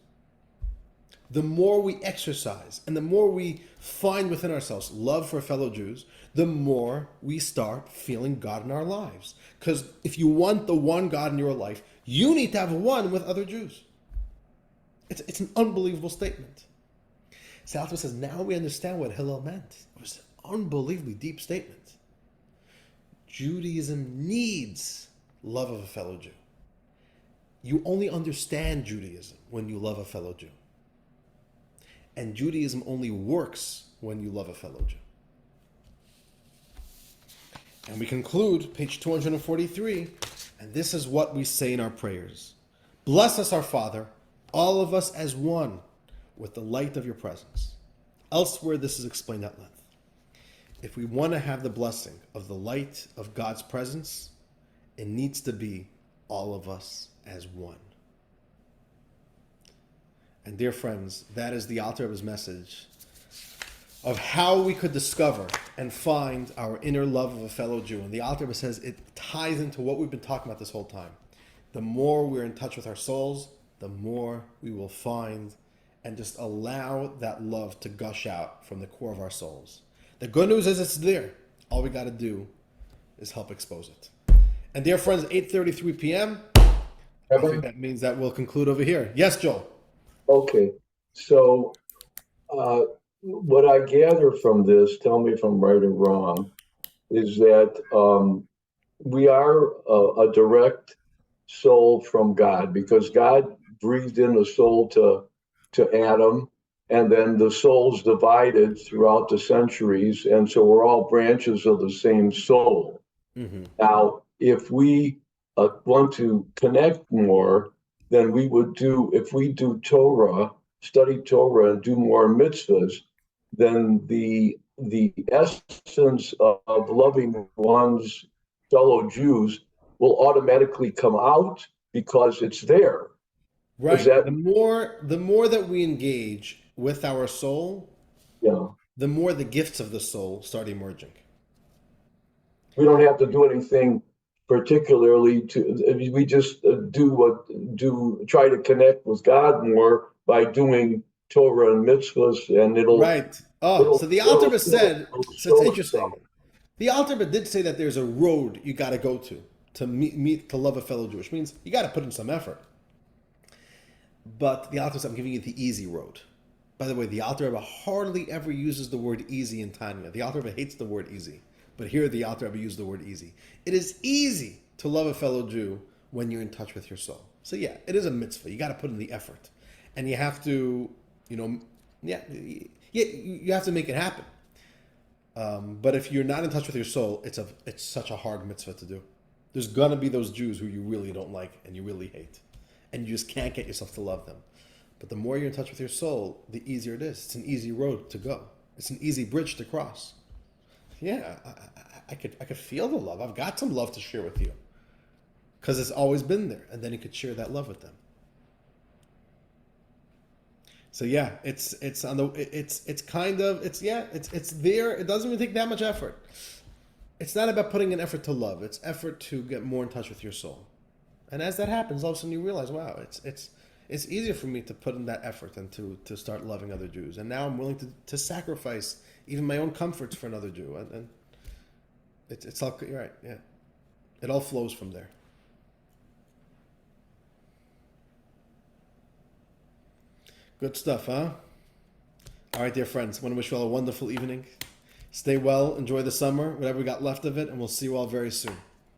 The more we exercise and the more we find within ourselves love for fellow Jews, the more we start feeling God in our lives. Because if you want the one God in your life, you need to have one with other Jews. It's an unbelievable statement. Salvatore says, now we understand what Hillel meant. It was an unbelievably deep statement. Judaism needs love of a fellow Jew. You only understand Judaism when you love a fellow Jew. And Judaism only works when you love a fellow Jew. And we conclude page 243, and this is what we say in our prayers. Bless us, our Father, all of us as one, with the light of your presence. Elsewhere, this is explained at length. If we want to have the blessing of the light of God's presence, it needs to be all of us as one. And dear friends, that is the Alter Rebbe's message of how we could discover and find our inner love of a fellow Jew. And the Alter Rebbe says it ties into what we've been talking about this whole time. The more we're in touch with our souls, the more we will find and just allow that love to gush out from the core of our souls. The good news is it's there. All we got to do is help expose it. And dear friends, 8:33 p.m., I think that means that we'll conclude over here. Yes, Joel? Okay, so what I gather from this, tell me if I'm right or wrong, is that we are a direct soul from God, because God breathed in a soul to Adam, and then the souls divided throughout the centuries, and so we're all branches of the same soul. Mm-hmm. Now, if we want to connect more, then we would do, if we do Torah, study Torah and do more mitzvahs, then the essence of loving one's fellow Jews will automatically come out because it's there. Right. The more that we engage with our soul, the more the gifts of the soul start emerging. We don't have to do anything particularly we just try to connect with God more by doing Torah and mitzvahs, and it'll. Right. So the Alter Rebbe said, so it's interesting. The Alter Rebbe did say that there's a road you got to go to meet to love a fellow Jew, which means you got to put in some effort. But the Alter Rebbe said, I'm giving you the easy road. By the way, the Alter Rebbe hardly ever uses the word easy in Tanya. The Alter Rebbe hates the word easy. But here the Alter Rebbe used the word easy. It is easy to love a fellow Jew when you're in touch with your soul. So yeah, it is a mitzvah. You got to put in the effort. And you have to, you have to make it happen. But if you're not in touch with your soul, it's such a hard mitzvah to do. There's going to be those Jews who you really don't like and you really hate. And you just can't get yourself to love them. But the more you're in touch with your soul, the easier it is. It's an easy road to go. It's an easy bridge to cross. Yeah, I could feel the love. I've got some love to share with you, because it's always been there, and then you could share that love with them. So yeah, it's there. It doesn't even take that much effort. It's not about putting an effort to love. It's effort to get more in touch with your soul, and as that happens, all of a sudden you realize, wow, it's easier for me to put in that effort and to start loving other Jews, and now I'm willing to sacrifice even my own comforts for another Jew, and it's all, you're right, yeah. It all flows from there. Good stuff, huh? All right, dear friends, I want to wish you all a wonderful evening. Stay well, enjoy the summer, whatever we got left of it, and we'll see you all very soon.